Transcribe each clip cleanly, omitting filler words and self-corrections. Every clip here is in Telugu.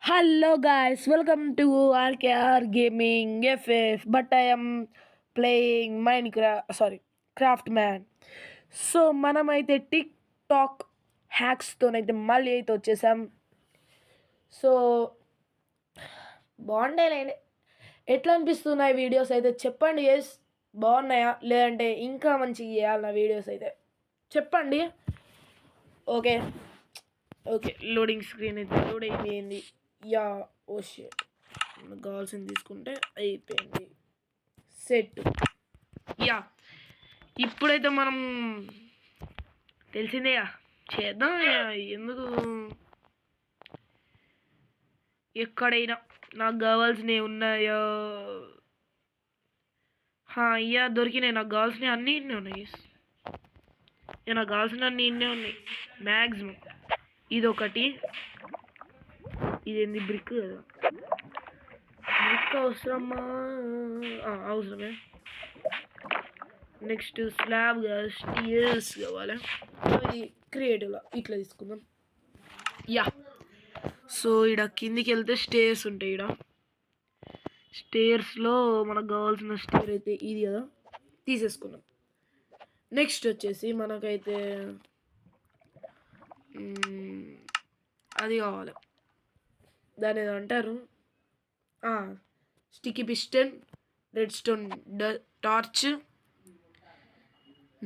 Hello guys, welcome to RKR Gaming FF. But I am playing Minecraft. Sorry, Craftman. So మనమైతే టిక్ టాక్ హ్యాక్స్తోనైతే మళ్ళీ అయితే వచ్చేసాం. సో బాగుండేలేండి. ఎట్లా అనిపిస్తున్నాయి వీడియోస్ అయితే చెప్పండి. ఎస్ బాగున్నాయా లేదంటే ఇంకా మంచిగా చేయాలి నా వీడియోస్ అయితే చెప్పండి. ఓకే ఓకే లోడింగ్ స్క్రీన్ అయితే లోడ్ అయిపోయింది. యా ఓ షిట్ మనకు కావాల్సింది తీసుకుంటే అయిపోయింది సెట్. యా ఇప్పుడైతే మనం తెలిసిందేయా చేద్దాం. ఎందుకు ఎక్కడైనా నాకు కావాల్సినవి ఉన్నాయో అయ్యా దొరికినాయి. నాకు కావాల్సినవి అన్నీ ఇన్నే ఉన్నాయి. నాకు కావాల్సిన అన్నీ ఇన్నే ఉన్నాయి మ్యాక్సిమం. ఇదొకటి, ఇదేంది బ్రిక్ కదా, బ్రిక్ అవసరమా? అవసరమే. నెక్స్ట్ స్లాబ్ కదా, స్టీల్స్ కావాలి. ఇది క్రియేటివ్లో ఇట్లా తీసుకుందాం. యా సో ఇక్కడ కిందికి వెళ్తే స్టేర్స్ ఉంటాయి. ఇక్కడ స్టేర్స్లో మనకు కావాల్సిన స్టేర్ అయితే ఇది కదా, తీసేసుకున్నాం. నెక్స్ట్ వచ్చేసి మనకైతే అది కావాలి, దాని ఏదో అంటారు, sticky piston, red stone torch.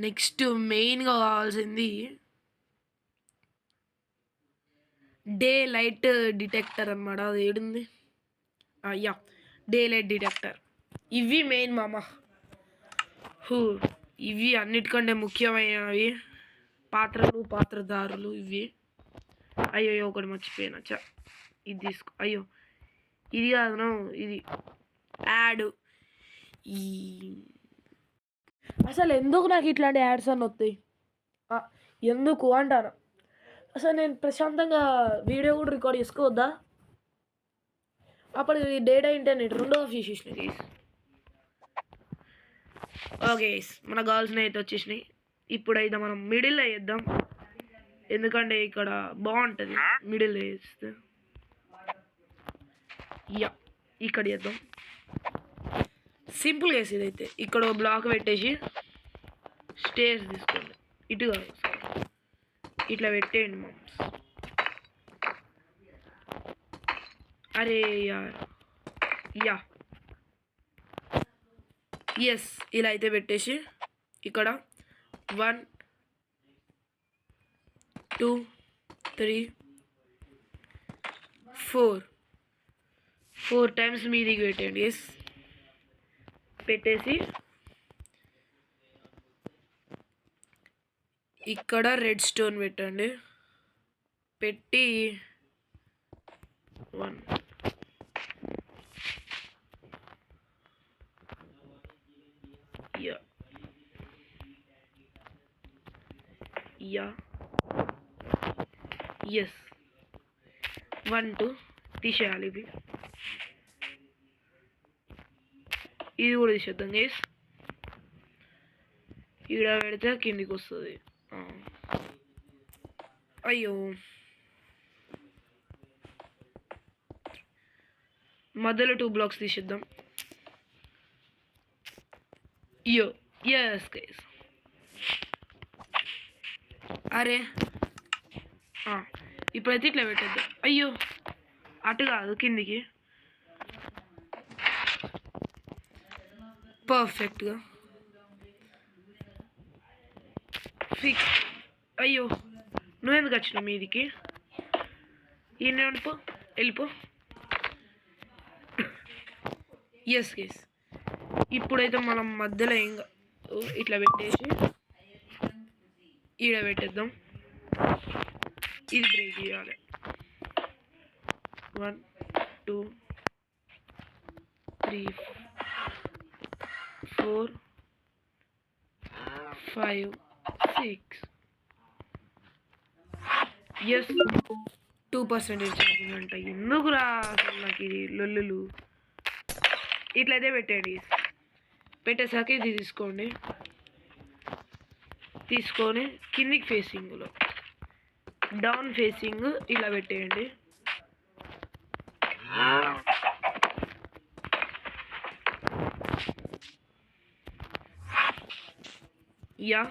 Next మెయిన్గా కావాల్సింది డే లైట్ డిటెక్టర్ అన్నమాట. అది ఏడుంది? Yeah day light detector. ఇవి మెయిన్ మామ. ఇవి అన్నిటికంటే ముఖ్యమైనవి. పాత్రలు పాత్రదారులు ఇవి. అయ్యో ఒకటి మర్చిపోయినా. ఇది తీసుకో. అయ్యో ఇది కాదు, ఇది యాడ్. ఈ అసలు ఎందుకు నాకు ఇట్లాంటి యాడ్స్ అన్నీ వస్తాయి? ఎందుకు అంటాను. అసలు నేను ప్రశాంతంగా వీడియో కూడా రికార్డ్ చేసుకోవద్దా? అప్పుడు డేటా ఇంటర్నెట్ రెండో ఆఫ్ చేసేసినాయి గైస్. ఓకే మనకు కావాల్సినవి అయితే వచ్చేసినాయి. ఇప్పుడైతే మనం మిడిల్లో వేద్దాం, ఎందుకంటే ఇక్కడ బాగుంటుంది మిడిల్ వేస్తే. యా ఇక్కడ వేద్దాం. సింపుల్గా వేసి ఇదైతే ఇక్కడ బ్లాక్ పెట్టేసి స్టేర్స్ తీసుకోండి. ఇటు కాదు, ఇట్లా పెట్టేయండి మామ్స్. అరే యా ఎస్ ఇలా అయితే పెట్టేసి ఇక్కడ 1 2 3 4 టైమ్స్ మీదికి పెట్టండి. ఎస్ పెట్టేసి ఇక్కడ రెడ్ స్టోన్ పెట్టండి. పెట్టి 1 యా ఎస్ 1 2 తీసేయాలి. ఇది కూడా తీసేద్దాం గైస్. ఈడ పెడితే కిందికి వస్తుంది. అయ్యో మధ్యలో 2 బ్లాక్స్ తీసేద్దాం. Yes guys. అరే ఇప్పుడైతే ఇట్లా పెట్టేద్దాం. అయ్యో అటు కాదు, కిందికి. పర్ఫెక్ట్గా ఫిక్స్. అయ్యో నువ్వెందుకు వచ్చినావు మీదికి? ఈయన వెళ్ళిపో. ఎస్ గైస్ ఇప్పుడైతే మనం మధ్యలో ఇంకా ఇట్లా పెట్టేసి ఈడ పెట్టేద్దాం. ఇది బ్రేక్ చేయాలి. 1 2 3 4 5 6 ఎస్ 2% ఛార్జింగ్ అంట. ఎందుకు రా అసలు నాకు ఇది లొల్లులు. ఇట్లయితే పెట్టండి. పెట్టేసాక ఇది తీసుకోండి. తీసుకొని కిందికి ఫేసింగ్లో డౌన్ ఫేసింగ్ ఇలా పెట్టేయండి. యా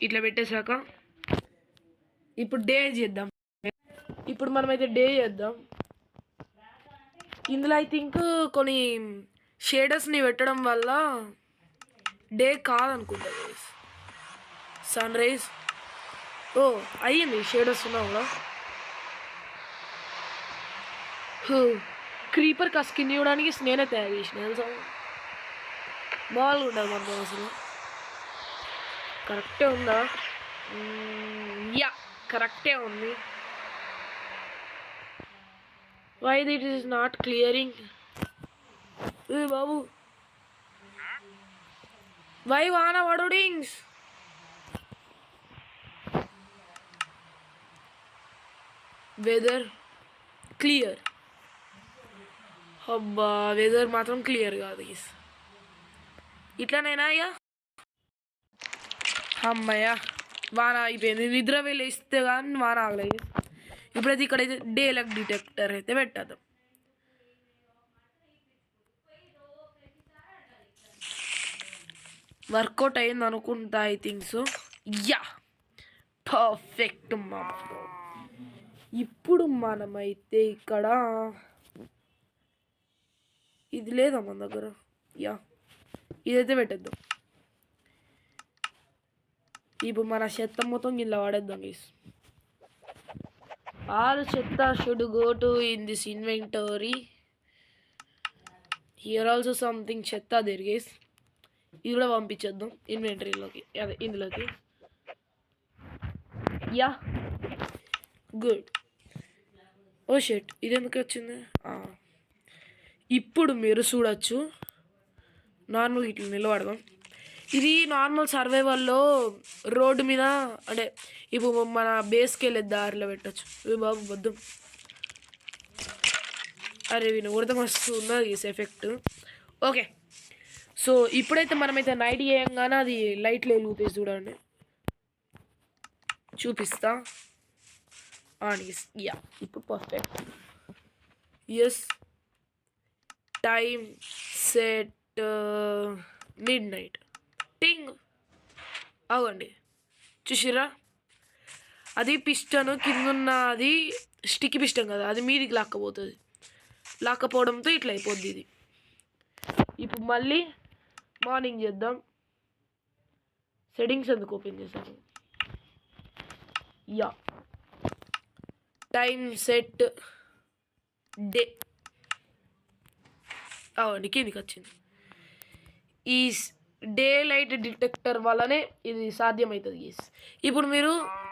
ఇట్లా పెట్టేశాక ఇప్పుడు డే చేద్దాం. ఇప్పుడు మనమైతే డే చేద్దాం. ఇందులో ఐ థింక్ కొన్ని షేడర్స్ని పెట్టడం వల్ల డే కాదనుకుంటా. సన్ రైజ్ ఓ అయ్యింది షేడర్స్ ఉన్నా కూడా. క్రీపర్కి ఆ స్కిన్ ఇవ్వడానికి నేనే తయారు చేసిన తెలుసా. మామూలుగా ఉండదు మనతో అసలు. కరెక్టే ఉందా? యా కరెక్టే ఉంది. Why that is not clearing? ఏ బాబు వై వాన వడుడింగ్స్? Weather clear. అబ్బా వెదర్ మాత్రం క్లియర్ కాదు. ఇట్లానైనా అయ్యా అమ్మయ్యా వాన అయిపోయింది. నిద్ర వెళ్ళేస్తే కానీ వాన ఆగలేదు. ఇప్పుడైతే ఇక్కడైతే డే లైట్ డిటెక్టర్ అయితే పెట్టద్దాం. వర్కౌట్ అయింది అనుకుంటా I think so. Yeah perfect మా. ఇప్పుడు మనమైతే ఇక్కడ ఇది లేదా మన దగ్గర. యా ఇదైతే పెట్టేద్దాం. ఇప్పుడు మన చెత్త మొత్తం ఇలా వాడేద్దాం గైస్. ఆల్ చెత్త should go to in this inventory. Here also something చెత్త దేర్ గైస్. ఇది కూడా పంపించేద్దాం ఇన్వెంటరీలోకి, అదే ఇందులోకి. Yeah good. ఓ షెట్ ఇది ఎందుకు వచ్చింది? ఇప్పుడు మీరు చూడొచ్చు. నార్మల్ ఇట్లా నిలబడదాం. ఇది నార్మల్ సర్వైవల్లో రోడ్డు మీద అంటే ఇప్పుడు మన బేస్కి వెళ్ళే దారిలో పెట్టచ్చు. బాబు వద్దు. అరే విను ఉడత మస్తు ఉన్నది ఎఫెక్ట్. ఓకే సో ఇప్పుడైతే మనమైతే నైట్ చేయంగానే అది లైట్లు వెలుగుతాయి చూడండి. చూపిస్తా. యా ఇప్పుడు perfect. Yes time set midnight. టింగ్ అవ్వండి చూసిరా. అది పిస్టన్ కిందున్న అది స్టిక్ పిస్టన్ కదా, అది మీదికి లాక్కపోతుంది. లాక్కపోవడంతో ఇట్లా అయిపోద్ది ఇది. ఇప్పుడు మళ్ళీ మార్నింగ్ చేద్దాం. సెట్టింగ్స్ ఎందుకు ఓపెన్ చేశాను? యా టైమ్ సెట్ డే అవ్వండి కిందికి వచ్చింది. ఈ డే లైట్ డిటెక్టర్ వల్లనే ఇది సాధ్యమవుతుంది గీస్. ఇప్పుడు మీరు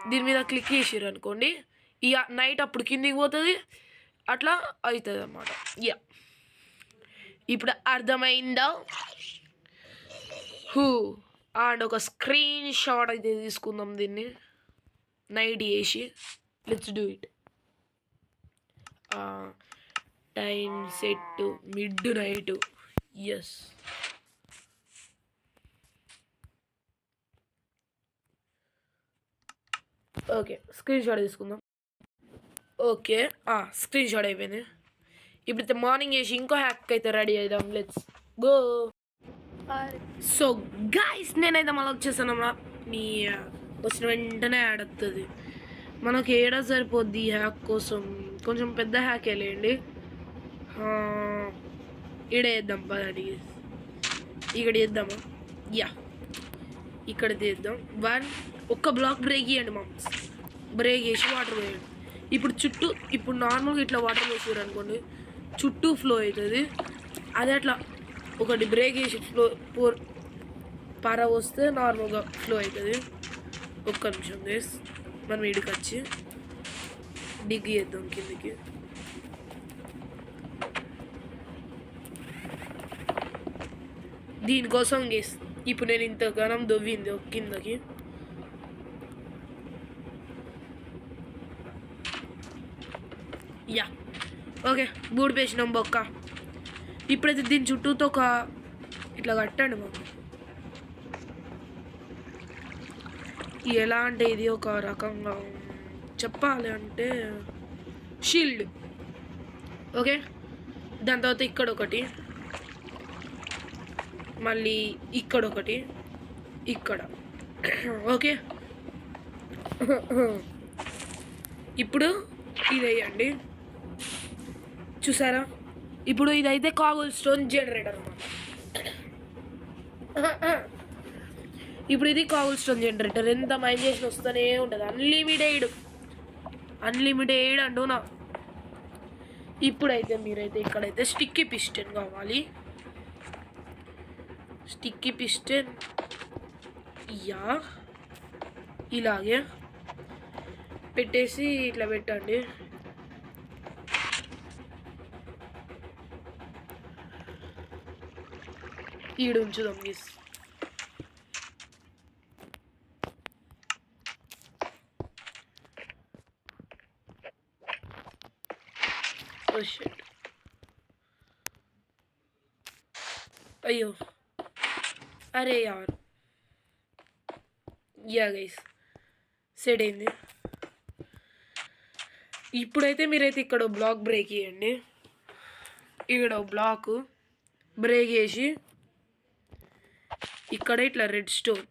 దీని మీద క్లిక్ చేసారు అనుకోండి, ఇక నైట్ అప్పుడు కిందికి పోతుంది, అట్లా అవుతుంది అన్నమాట. యా ఇప్పుడు అర్థమైందా? అండ్ ఒక స్క్రీన్ షాట్ అయితే తీసుకుందాం దీన్ని నైట్ చేసి. Let's do it. Time set midnight. Yes okay screenshot తీసుకుందాం. ఓకే స్క్రీన్ షాట్ అయిపోయింది. ఇప్పుడైతే మార్నింగ్ చేసి ఇంకో హ్యాక్ అయితే రెడీ అవుదాం. Let's go. సో గైస్ నేనైతే మళ్ళీ వచ్చేసాను. నీ వచ్చిన వెంటనే యాడ్ అవుతుంది. మనకు ఏడా సరిపోద్ది ఈ హ్యాక్ కోసం. కొంచెం పెద్ద హ్యాక్ వేయండి. ఈడ వేద్దాం పదండి. ఇక్కడ వేద్దామా? యా ఇక్కడ తీద్దాం. ఒక్క బ్లాక్ బ్రేక్ ఇవ్వండి మామ్స్. బ్రేక్ వేసి వాటర్ పోయండి. ఇప్పుడు చుట్టూ ఇప్పుడు నార్మల్గా ఇట్లా వాటర్ పోసారు అనుకోండి, చుట్టూ ఫ్లో అవుతుంది. అదే అట్లా ఒకటి బ్రేక్ వేసి పార వస్తే నార్మల్గా ఫ్లో అవుతుంది. ఒక్క నిమిషం గైస్ మనం ఇడికి వచ్చి డిగ్ చేద్దాం కిందికి. దీనికోసం గేస్ ఇప్పుడు నేను ఇంతగానం దొవ్వింది కిందకి. యా ఓకే బూడి పేసినాం బొక్క. ఇప్పుడైతే దీని చుట్టూతో ఒక ఇట్లా కట్టండి మాకు. ఎలా అంటే ఇది ఒక రకంగా చెప్పాలి అంటే షీల్డ్. ఓకే దాని తర్వాత ఇక్కడ ఒకటి మళ్ళీ ఇక్కడ ఒకటి ఇక్కడ ఓకే. ఇప్పుడు ఇది వేయండి, చూసారా? ఇప్పుడు ఇదైతే కాబుల్ స్టోన్ జనరేటర్ అన్నమాట. ఇప్పుడు ఇది కాబుల్ స్టోన్ జనరేటర్. ఎంత మైండ్ చేసి వస్తూనే ఉంటుంది, అన్లిమిటెడ్ అంటున్నా. ఇప్పుడైతే మీరైతే ఇక్కడైతే స్టిక్కీ పిస్టన్ కావాలి. స్టిక్కీ పిస్టన్ ఇలాగే పెట్టేసి ఇట్లా పెట్టండి. ఈడు ఉంచుదాం గైస్. అయ్యో అరే యార్, గైస్ సెట్ అయింది. ఇప్పుడైతే మీరైతే ఇక్కడ బ్లాక్ బ్రేక్ చేయండి. ఇక్కడ బ్లాక్ బ్రేక్ చేసి ఇక్కడ ఇట్లా రెడ్ స్టోన్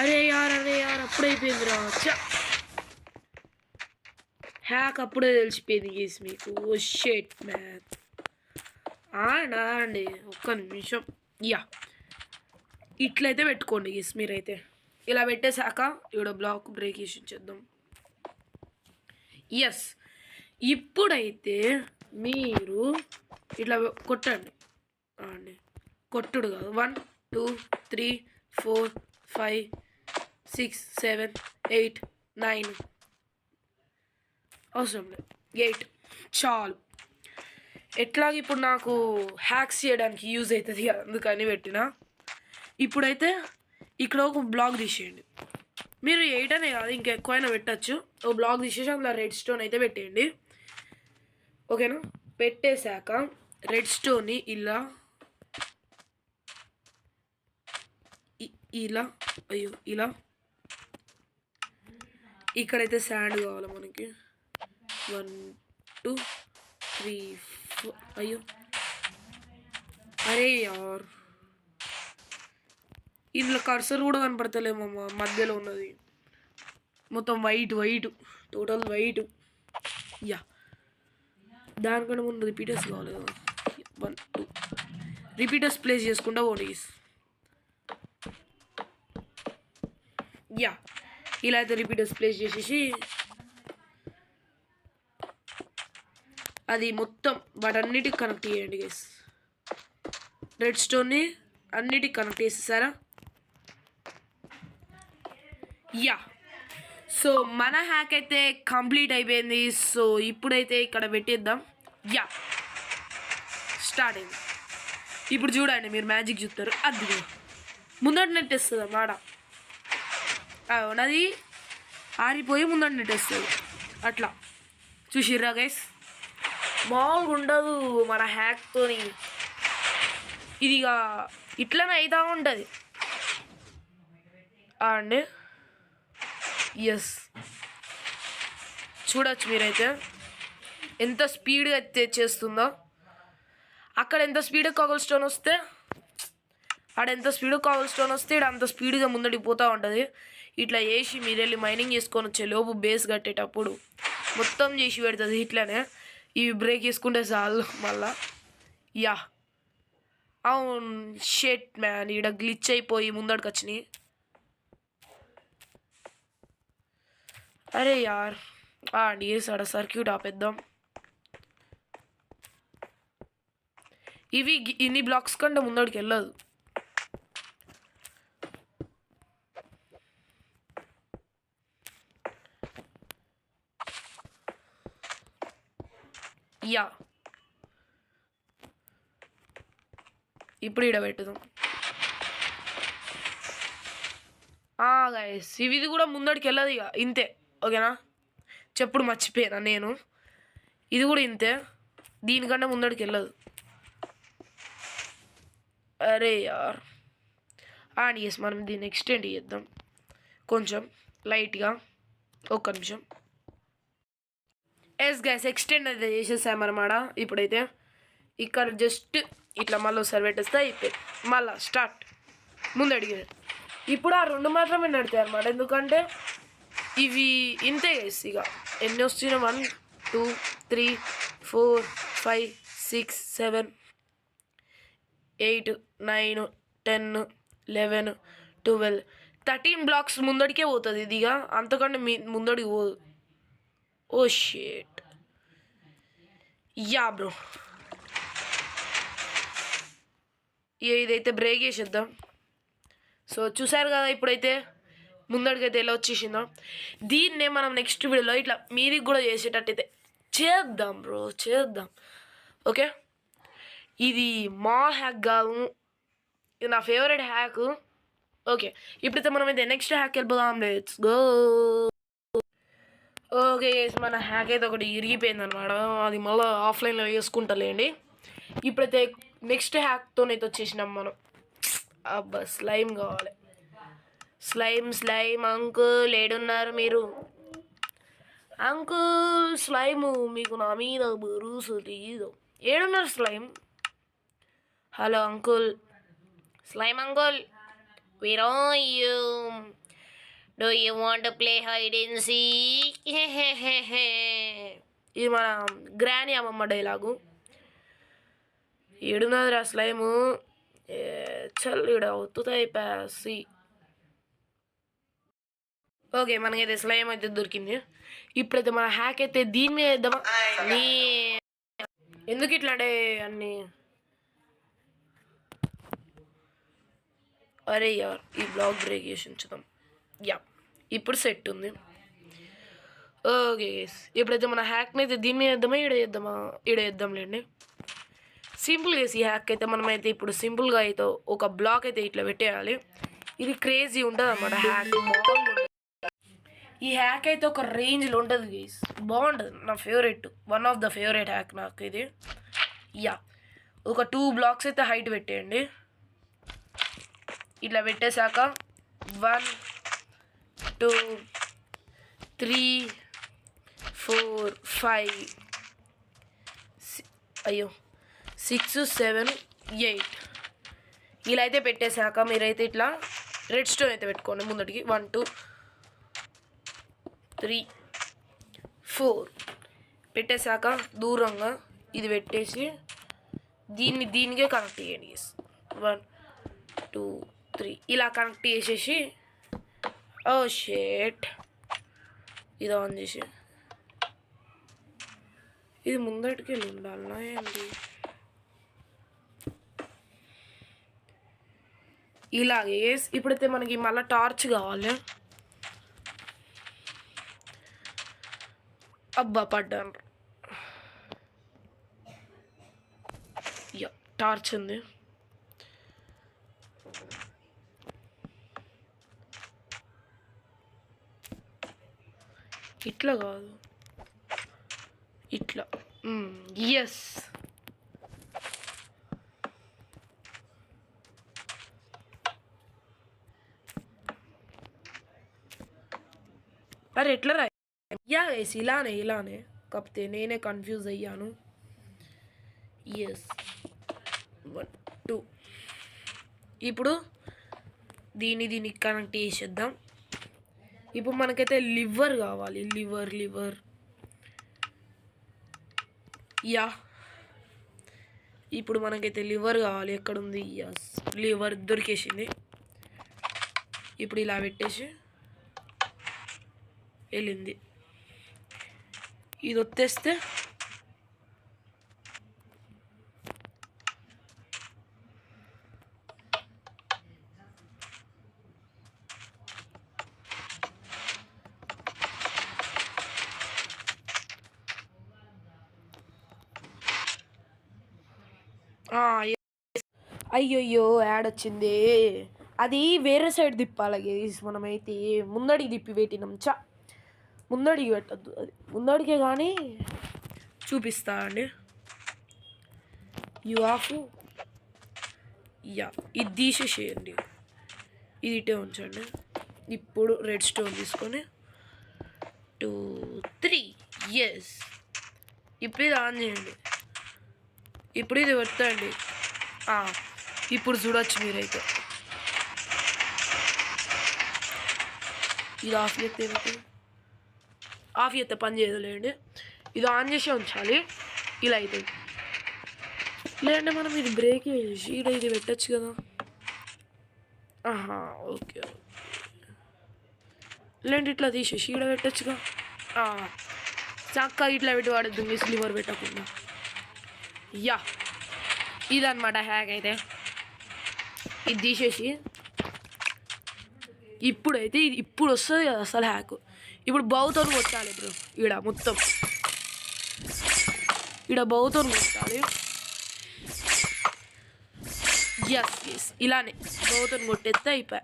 అరే యార్ అప్పుడైపోయిందిరా. హ్యాక్ అప్పుడే తెలిసిపోయింది గీస్ మీకు. Oh shit man. అండి ఒక్క నిమిషం. ఇట్లయితే పెట్టుకోండి గీస్ మీరైతే. ఇలా పెట్టేశాక ఇక్కడ బ్లాక్ బ్రేక్ చేసి చేద్దాం. ఇప్పుడైతే మీరు ఇట్లా కొట్టండి అండి. కొట్టుడు కాదు. 1 2 3 4 5 6 7 8 9 అవసరం లేదు, 8 చాలు. ఎట్లాగ ఇప్పుడు నాకు హ్యాక్స్ చేయడానికి యూజ్ అవుతుంది అందుకని పెట్టిన. ఇప్పుడైతే ఇక్కడ ఒక బ్లాక్ తీసేయండి. మీరు 8 అనే కాదు, ఇంకా ఎక్కువైనా పెట్టచ్చు. ఒక బ్లాక్ తీసేసి అందులో రెడ్ స్టోన్ అయితే పెట్టేయండి, ఓకేనా? పెట్టేశాక రెడ్ స్టోన్ని ఇలా ఇలా ఇక్కడైతే శాండ్ కావాలి మనకి. 1 2 3 4 అరే యార్, ఇందులో కర్సర్ కూడా కనపడతలేమమ్మా. మధ్యలో ఉన్నది మొత్తం వైట్ టోటల్ వైట్. దానికంటే ముందు రిపీటర్స్ కావాలి కదా. 1 2 రిపీటర్స్ ప్లేస్ చేసుకుంటా పోనీ. ఇలా అయితే రిపీటర్స్ ప్లేస్ చేసేసి అది మొత్తం వాటన్నిటికి కనెక్ట్ చేయండి గైస్. రెడ్ స్టోన్ని అన్నిటికి కనెక్ట్ చేసేసారా? సో మన హ్యాక్ అయితే కంప్లీట్ అయిపోయింది. సో ఇప్పుడైతే ఇక్కడ పెట్టేద్దాం. స్టార్ట్ అయింది. ఇప్పుడు చూడండి, మీరు మ్యాజిక్ చూస్తారు. అది ముందట నెట్టేస్తుంది అన్నమాట. అది ఆరిపోయి ముందట నెట్టేస్తుంది. అట్లా చూసిర్రా గైస్? మామూలుగా ఉండదు మన హ్యాక్తోని. ఇదిగా ఇట్లనే అవుతూ ఉంటుంది అండి. చూడొచ్చు మీరైతే ఎంత స్పీడ్గా చేస్తుందో. అక్కడ ఎంత స్పీడ్గా కాబుల్ స్టోన్ వస్తే ఇక్కడ అంత స్పీడ్గా ముందడికి పోతూ ఉంటుంది. ఇట్లా చేసి మీరు వెళ్ళి మైనింగ్ చేసుకొని వచ్చే లోపు బేస్ కట్టేటప్పుడు మొత్తం చేసి పెడుతుంది. ఇట్లానే ఇవి బ్రేక్ చేసుకుంటే చాలు మళ్ళా. అవును షెట్ మ్యాన్, ఇక్కడ గ్లిచ్ అయిపోయి ముందడికి వచ్చినాయి. అరే యార్ ఆడ సర్క్యూట్ ఆపేద్దాం. ఇవి ఇన్ని బ్లాక్స్ కంటే ముందడికి వెళ్ళదు. ఇప్పుడు ఈడ పెట్టుదాం. గైస్ ఇది కూడా ముందడికి వెళ్ళదు ఇక, ఇంతే ఓకేనా? చెప్పుడు మర్చిపోయాను నేను. ఇది కూడా ఇంతే, దీనికంటే ముందడికి వెళ్ళదు. అరే యార్ మనం దీన్ని ఎక్స్టెండ్ చేద్దాం కొంచెం లైట్గా. ఒక్క నిమిషం. ఎస్ గైస్ ఎక్స్టెండ్ అయితే చేసేసామన్నమాట. ఇప్పుడైతే ఇక్కడ జస్ట్ ఇట్లా మళ్ళీ ఒకసారి పెట్టేస్తే అయిపోయి మళ్ళీ స్టార్ట్ ముందు అడిగేది. ఇప్పుడు ఆ 2 మాత్రమే నడతాయి అన్నమాట. ఎందుకంటే ఇవి ఇంతే గైస్. ఇక ఎన్ని వస్తున్నాయి 1 2 3 4 5 6 7 8 9 10 11 12 13 బ్లాక్స్ ముందడికే పోతుంది ఇది. ఇక అంతకంటే ముందడికి పోదు. ఓ షేట్ యా బ్రో. ఇదైతే బ్రేక్ చేసేద్దాం. సో చూసారు కదా ఇప్పుడైతే ముందడికైతే ఎలా వచ్చేసిందో. దీన్నే మనం నెక్స్ట్ వీడియోలో ఇట్లా మీదికి కూడా చేసేటట్టయితే చేద్దాం బ్రో, చేద్దాం. ఓకే, ఇది మా హ్యాక్ కాదు, ఇది నా ఫేవరెట్ హ్యాక్. ఓకే, ఇప్పుడైతే మనం అయితే నెక్స్ట్ హ్యాక్ వెళ్ళిపోదాం. Let's go. ఓకే, మన హ్యాక్ అయితే ఒకటి ఇరిగిపోయింది అనమాట. అది మళ్ళీ ఆఫ్లైన్లో వేసుకుంటలేండి. ఇప్పుడైతే నెక్స్ట్ హ్యాక్తోనైతే వచ్చేసినాం మనం. అబ్బా స్లైమ్ కావాలి. స్లైమ్ అంకుల్ ఏడున్నారు మీరు? అంకుల్ స్లైము మీకు నా మీద బరుసు లేదు. ఏడున్నారు slime? Hello uncle, slime uncle, where are you? Do you want to play hide and seek? ఇది మన గ్రానీ అమ్మమ్మ డైలాగు. ఏడున్నదిరా స్లైము? చల్లిడ ఒత్తుతాయి ప్యాసి. ఓకే, మనకైతే స్లైమ్ అయితే దొరికింది. ఇప్పుడైతే మన హ్యాక్ అయితే దీని మీద వేద్దామా? ఎందుకు ఇట్లా అంటే అన్నీ అరే యార్, ఈ బ్లాక్ బ్రేక్ చేసి ఉంచుదాం. యా, ఇప్పుడు సెట్ ఉంది. ఓకే ఇప్పుడైతే మన హ్యాక్ని అయితే దీని మీద వేద్దామా ఈడ వేద్దాంలేండి. సింపుల్గా వేసి ఈ హ్యాక్ అయితే మనమైతే ఇప్పుడు సింపుల్గా అయితే ఒక బ్లాక్ అయితే ఇట్లా పెట్టేయాలి. ఇది క్రేజీ ఉంటుంది అన్నమాట హ్యాక్. బాగుంటుంది ఈ హ్యాక్ అయితే, ఒక రేంజ్లో ఉంటుంది గైస్, బాగుంటుంది. నా favourite, one of the favourite hack నాకు ఇది. యా, ఒక 2 బ్లాక్స్ అయితే హైట్ పెట్టేయండి. ఇట్లా పెట్టేశాక 1 2 3 4 5 6 7 8 ఇలా అయితే పెట్టేశాక మీరైతే ఇట్లా రెడ్ స్టోన్ అయితే పెట్టుకోండి ముందటికి. 1 2 3 4 పెట్టేశాక దూరంగా ఇది పెట్టేసి దీనికే కనెక్ట్ చేయండి. 1 2 3 ఇలా కనెక్ట్ చేసేసి, ఓ షేట్, ఇది ఆన్ చేసి ఇది ముందటికి వెళ్ళి ఉండాలన్నా ఏంటి? ఇలాగే ఇప్పుడైతే మనకి మళ్ళీ టార్చ్ కావాలి. అబ్బా పడ్డాను. యా, టార్చ్ ఉంది. ఇట్లా కాదు, ఇట్లా. ఎస్, అరే ఎట్లా రా? యా గైస్, ఇలానే కాకపోతే నేనే కన్ఫ్యూజ్ అయ్యాను. ఎస్ 1 2 ఇప్పుడు దీనికి కనెక్ట్ చేసేద్దాం. ఇప్పుడు మనకైతే లివర్ కావాలి. లివర్ యా, ఇప్పుడు మనకైతే లివర్ కావాలి. ఎక్కడుంది? యస్, లివర్ దొరికేసింది. ఇప్పుడు ఇలా పెట్టేసి వెళ్ళింది. ఇది వచ్చేస్తే అయ్యయ్యో యాడ్ వచ్చింది. అది వేరే సైడ్ తిప్పాలి గైస్. మనమైతే ముందడికి తిప్పి పెట్టినాం. ముందడికి పెట్టద్దు, అది ముందడికే కానీ చూపిస్తా అండి. యా, ఇది తీసేసేయండి, ఇది ఇటే ఉంచండి. ఇప్పుడు రెడ్ స్టోన్ తీసుకొని 2 3 ఎస్ ఇప్పుడు ఇది ఆన్ చేయండి. ఇప్పుడు ఇది పెట్టండి. ఇప్పుడు చూడొచ్చు మీరైతే. ఇది ఆఫ్ చేస్తే పని చేయలేండి. ఇది ఆన్ చేసి ఉంచాలి. ఇలా అవుతుంది. లేదంటే మనం ఇది బ్రేక్ చేసి ఇది పెట్టచ్చు కదా. ఓకే. లేదంటే ఇట్లా తీసేసి ఈడ పెట్టచ్చుగా. చక్కగా ఇట్లా పెట్టి వాడద్దు, మీ స్లివర్ పెట్టకుండా. ఇదన్నమాట హ్యాక్ అయితే. ఇది తీసేసి ఇప్పుడైతే ఇది ఇప్పుడు వస్తుంది కదా అసలు హ్యాక్. ఇప్పుడు బౌతో కొట్టాలి బ్రో. ఈడ మొత్తం ఈడ బౌతో కొట్టాలి. ఎస్ ఇలానే బౌతో కొట్టేస్తే అయిపోయా.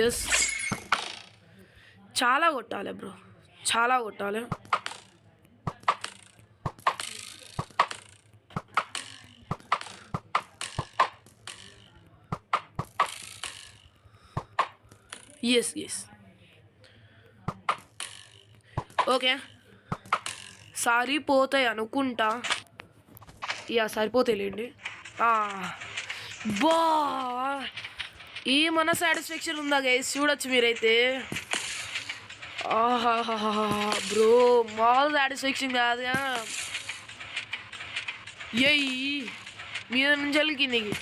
ఎస్ చాలా కొట్టాలి బ్రో, చాలా కొట్టాలి. Yes okay. సరిపోతాయి అనుకుంటా. సరిపోతాయిలేండి. బా ఏమన్నా సాటిస్ఫాక్షన్ ఉందా గైస్? చూడొచ్చు మీరైతే. బ్రో మాల్ సాటిస్ఫాక్షన్ కాదుగా. మీద నుంచి కిందికి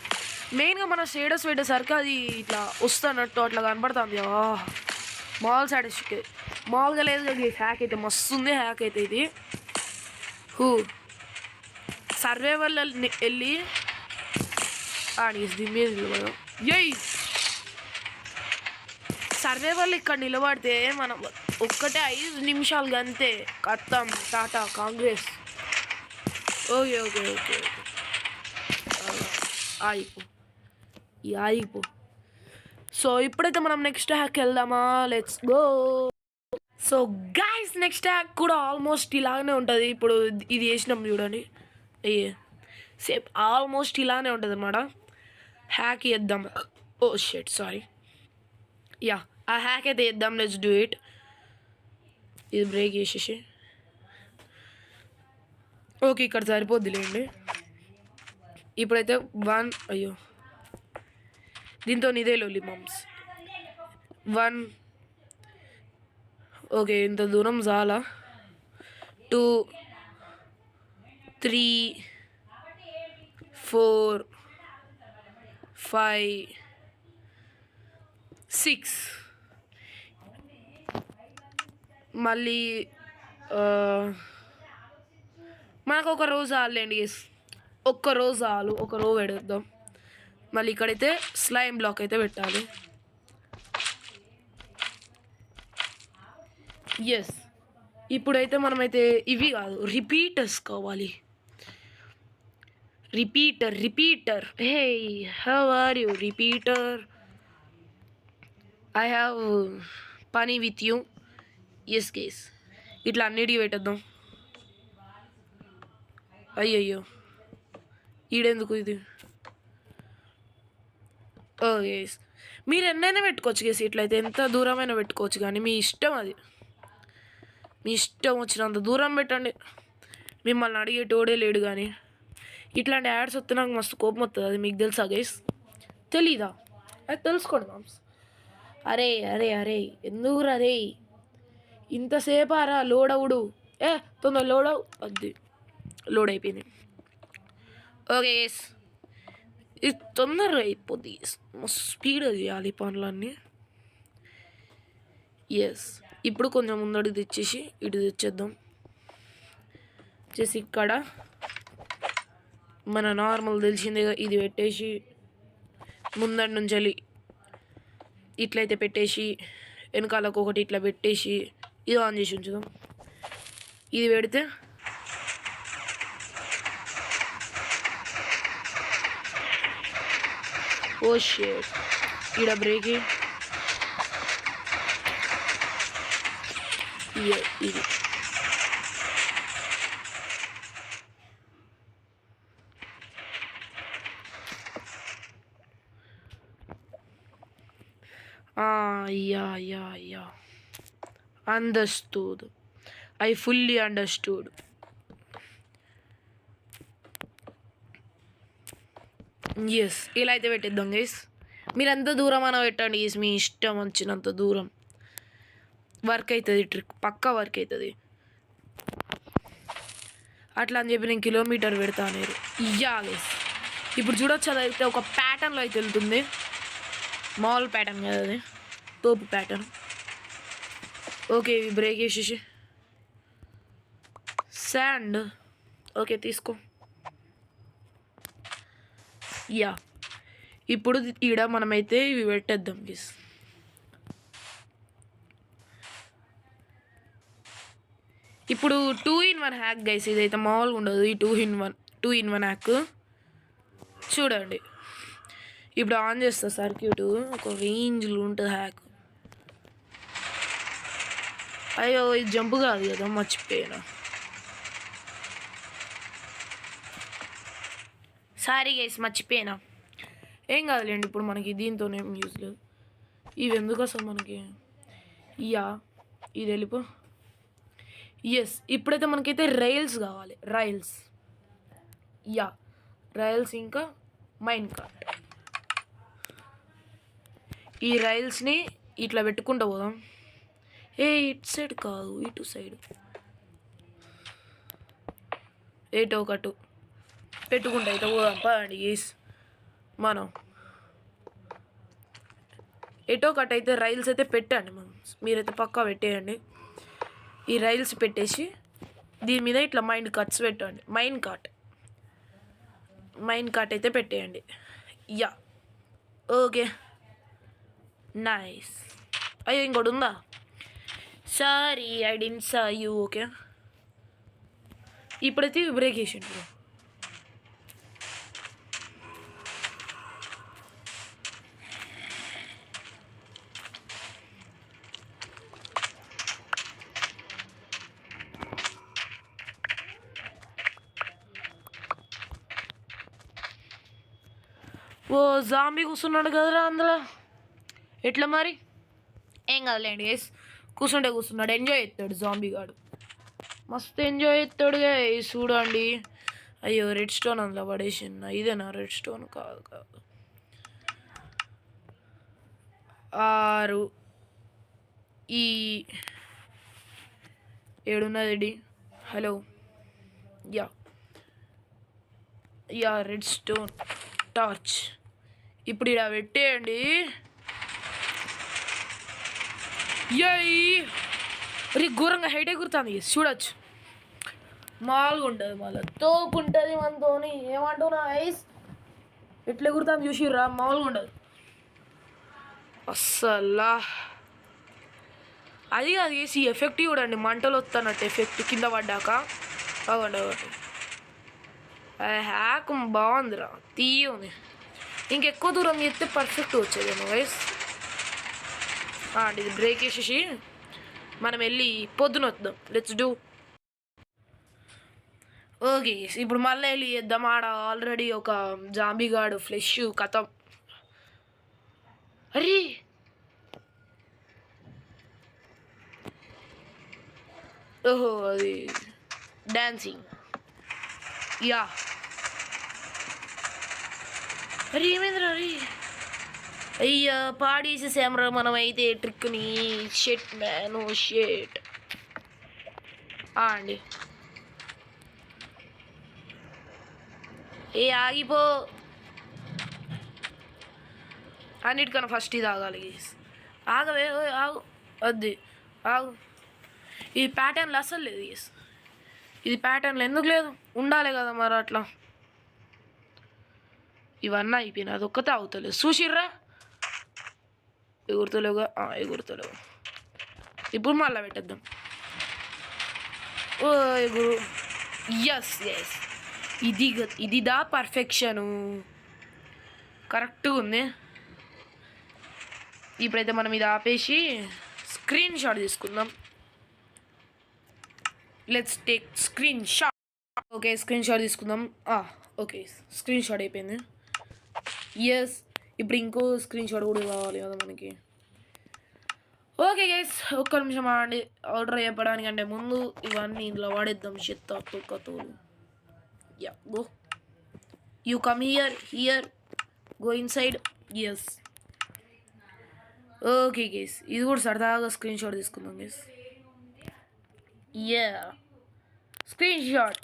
మెయిన్గా మన స్టేటస్ పెట్టేసరికి అది ఇట్లా వస్తున్నట్టు అట్లా కనపడుతుంది. మాల్ సాటిస్ఫాక్షన్ మాల్గా లేదు కదా. హ్యాక్ అయితే మస్తు ఉంది. హ్యాక్ అయితే ఇది సర్వేవర్లో వెళ్ళి దీని మీద నిలబడదాం. సర్వేవర్లు ఇక్కడ నిలబడితే మనం ఒక్కటే 5 నిమిషాలు అంతే కత్తాం. టాటా కాంగ్రెస్. ఓకే ఆగిపో. సో ఇప్పుడైతే మనం నెక్స్ట్ హ్యాక్ వెళ్దామా? Let's go. So guys next hack కూడా ఆల్మోస్ట్ ఇలానే ఉంటుంది. ఇప్పుడు ఇది వేసినాం చూడండి. సేమ్ ఆల్మోస్ట్ ఇలానే ఉంటుంది అన్నమాట. హ్యాక్ చేద్దాం. Shit sorry. ఆ హ్యాక్ అయితే చేద్దాం. Let's do it. ఇది బ్రేక్ చేసేసి ఓకే ఇక్కడ సరిపోద్దిలేండి. ఇప్పుడైతే 1 దీంతో ఇదే లొల్లి మామ్స్. 1 ఓకే ఇంత దూరం చాలా. 2 3 4 5 6 మళ్ళీ మనకు ఒక రోజు చాలండి. ఒక్క రోజు చాలు. ఒక రో పెడదాం. మళ్ళీ ఇక్కడైతే స్లైమ్ బ్లాక్ అయితే పెట్టాలి. ఇప్పుడైతే మనమైతే ఇవి కాదు రిపీటర్స్ కావాలి. Repeater. Hey how are you repeater? I have పని విత్ యూ. ఎస్ కేస్ ఇట్లా అన్నిటికీ పెట్టేద్దాం. అయ్యయ్యో ఈడెందుకు ఇది? ఎస్ మీరు ఎన్నైనా పెట్టుకోవచ్చు కేసు. ఇట్లయితే ఎంత దూరమైనా పెట్టుకోవచ్చు, కానీ మీ ఇష్టం. అది మీ ఇష్టం వచ్చినంత దూరం పెట్టండి. మిమ్మల్ని అడిగేటోడే లేడు. కానీ ఇట్లాంటి యాడ్స్ వస్తే నాకు మస్తు కోపం వస్తుంది. అది మీకు తెలుసా గైస్? తెలీదా? అది తెలుసుకోండి మామ్స్. అరే ఎందుకు రే ఇంతసేపు లోడ్ అవుడు. తొందర లోడ్ అవు. అది లోడ్ అయిపోయింది. ఓకే ఎస్ ఇది తొందరగా అయిపోద్ది. మస్తు స్పీడ్గా చేయాలి పనులన్నీ. ఇప్పుడు కొంచెం ముందడికి తెచ్చేసి ఇటు తెచ్చేద్దాం. చేసి ఇక్కడ మన నార్మల్ తెలిసిందేగా ఇది పెట్టేసి ముందడి నుంచి వెళ్ళి ఇట్లయితే పెట్టేసి వెనకాలకు ఒకటి ఇట్లా పెట్టేసి ఇది ఆన్ చేసి ఉంచుదాం. ఇది పెడితే షిట్ ఈడ బ్రేక్. ఇది yeah understood. I fully understood. Yes, ఇలా అయితే పెట్టేద్దాం గైస్. మీరు ఎంత దూరం అయినా పెట్టండి గైస్, మీ ఇష్టం వచ్చినంత దూరం. వర్క్ అవుతుంది ట్రిక్, పక్కా వర్క్ అవుతుంది. అట్లా అని చెప్పి నేను కిలోమీటర్ పెడతాను మీరు ఇయ్యా గైస్. ఇప్పుడు చూడొచ్చు, అదైతే ఒక ప్యాటర్న్లో అయితే వెళ్తుంది. మామూలు ప్యాటర్న్ కదా అది, తోపు ప్యాటర్న్. ఓకే, ఇవి బ్రేక్ వేసేసి శాండ్. ఓకే తీసుకో. యా, ఇప్పుడు ఈడ మనమైతే ఇవి పెట్టేద్దాం గైస్. ఇప్పుడు 2-in-1 హ్యాక్ గైస్. ఇదైతే మామూలుగా ఉండదు. ఈ 2-in-1 హ్యాక్ చూడండి. ఇప్పుడు ఆన్ చేస్తా సర్క్యూట్, ఒక రేంజ్లో ఉంటుంది హ్యాక్. అయ్యో, ఇది జంప్ కాదు కదా, మర్చిపోయాను. సారీ గైస్, మర్చిపోయినా. ఏం కాదులేండి, ఇప్పుడు మనకి దీంతోనే యూజ్ లేదు. ఇవి ఎందుకు అసలు మనకి? యా, ఇది వెళ్ళిపో. ఎస్, ఇప్పుడైతే మనకైతే రైల్స్ కావాలి. రైల్స్, యా రైల్స్, ఇంకా మైన్ కార్ట్. ఈ రైల్స్ని ఇట్లా పెట్టుకుంటూ పోదాం. ఇటు సైడ్ కాదు, ఇటు సైడ్ ఏటో ఒకటి పెట్టుకుంటా అయితే పోదాం పదండి గైస్. మనం ఎటో కట్ అయితే రైల్స్ అయితే పెట్టండి. మీరైతే పక్కా పెట్టేయండి. ఈ రైల్స్ పెట్టేసి దీని మీద ఇట్లా మైన్ కార్ట్స్ పెట్టండి. మైన్ కార్ట్ అయితే పెట్టేయండి. Yeah, okay nice. అయ్యో, ఇంకోటి ఉందా? Sorry, I didn't saw you. Okay, ఇప్పుడైతే బ్రేక్ వేసిండ్రు. ఓ జాంబీ కూర్చున్నాడు కదరా అందులో. ఎట్లా మరి? ఏం కదలేండి గైస్, కూర్చున్నాడు. ఎంజాయ్ చేస్తాడు జాంబీ గాడు, మస్తు ఎంజాయ్ చేస్తాడు గైస్. చూడండి. అయ్యో, రెడ్ స్టోన్ అందులో పడేసిన. ఇదేనా రెడ్ స్టోన్? కాదు. 6 ఈ 7 ఉన్నది. Hello, yeah red stone torch. ఇప్పుడు ఇలా పెట్టేయండి. రీ ఘోరంగా హైట్ ఎగురుతుంది చూడొచ్చు. మామూలుగా ఉంటుంది, మళ్ళీ తోపు ఉంటుంది మనతోని. ఏమంటున్నా ఐస్, ఎట్లా ఎగురుతుంది చూసిర్రా? మామూలుగా ఉండదు అస్సలా. అది వేసి ఎఫెక్ట్ చూడండి, మంటలు వస్తున్నట్టు ఎఫెక్ట్ కింద పడ్డాక. అవ్వండి హ్యాక్ బాగుందిరా, తీయంది. ఇంకెక్కువ దూరం చేస్తే పర్ఫెక్ట్ వచ్చేదేమో గైస్. ఇది బ్రేక్ వేసేసి మనం వెళ్ళి పొద్దున వద్దాం. Let's do. ఓకే, ఇప్పుడు మళ్ళీ వెళ్ళి చేద్దాం. ఆడ ఆల్రెడీ ఒక జాంబీ గాడు ఫ్లెష్ కథం. అరే, ఓహో, అది డాన్సింగ్. యా, అరే ఏమైందిరా? అరే అయ్యా, పాడేసేసామరా మనం అయితే ట్రిక్ని. షెట్ మ్యాన్, ఓ షెట్. అండి ఆగిపో. అన్నిటికన్నా ఫస్ట్ ఇది ఆగాలి. ఆగవే, ఆగు. అది ఆగు. ఇది ప్యాటర్న్లో అసలు లేదు. ఇది ప్యాటర్న్లో ఎందుకు లేదు? ఉండాలి కదా మరి అట్లా. ఇవన్నీ అయిపోయినాయి, అదొక్కతే అవుతలేదు. చూసిర్రా? ఎగురుతలేవుగా, ఎగురుతలేవు. ఇప్పుడు మళ్ళీ పెట్టేద్దాం. ఓ ఎగురు. ఎస్, ఇదిదా పర్ఫెక్షను, కరెక్ట్గా ఉంది. ఇప్పుడైతే మనం ఇది ఆపేసి స్క్రీన్ షాట్ తీసుకుందాం. Let's take screen shot. Okay, screenshot తీసుకుందాం. ఓకే, స్క్రీన్ షాట్ అయిపోయింది. ఎస్, ఇప్పుడు ఇంకో స్క్రీన్ షాట్ కూడా కావాలి కదా మనకి. ఓకే గైస్, ఒక్క నిమిషం ఆడండి. ఆర్డర్ చెప్పడానికంటే ముందు ఇవన్నీ ఇందులో వాడేద్దాం. చెత్త తొక్కతోలు. Yeah go, you come here go inside. Yes. Okay guys, ఇది కూడా సరదాగా స్క్రీన్ షాట్ తీసుకుందాం guys. Yeah, screenshot.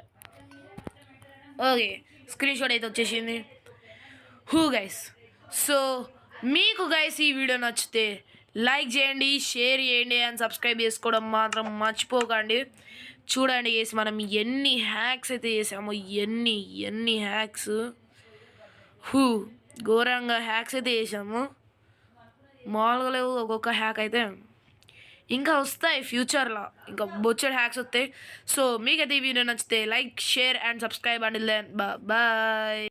Okay, screenshot అయితే వచ్చేసింది. గైస్, సో మీకు గైస్ ఈ వీడియో నచ్చితే లైక్ చేయండి, షేర్ చేయండి అండ్ సబ్స్క్రైబ్ చేసుకోవడం మాత్రం మర్చిపోకండి. చూడండి గైస్, మనం ఎన్ని హ్యాక్స్ అయితే చేసామో, ఎన్ని హ్యాక్స్, ఘోరంగా హ్యాక్స్ అయితే చేసాము. మామూలుగా లేవు ఒక్కొక్క హ్యాక్ అయితే. ఇంకా వస్తాయి ఫ్యూచర్లో, ఇంకా బొచ్చడి హ్యాక్స్ వస్తాయి. సో మీకైతే ఈ వీడియో నచ్చితే like, share and subscribe and bye.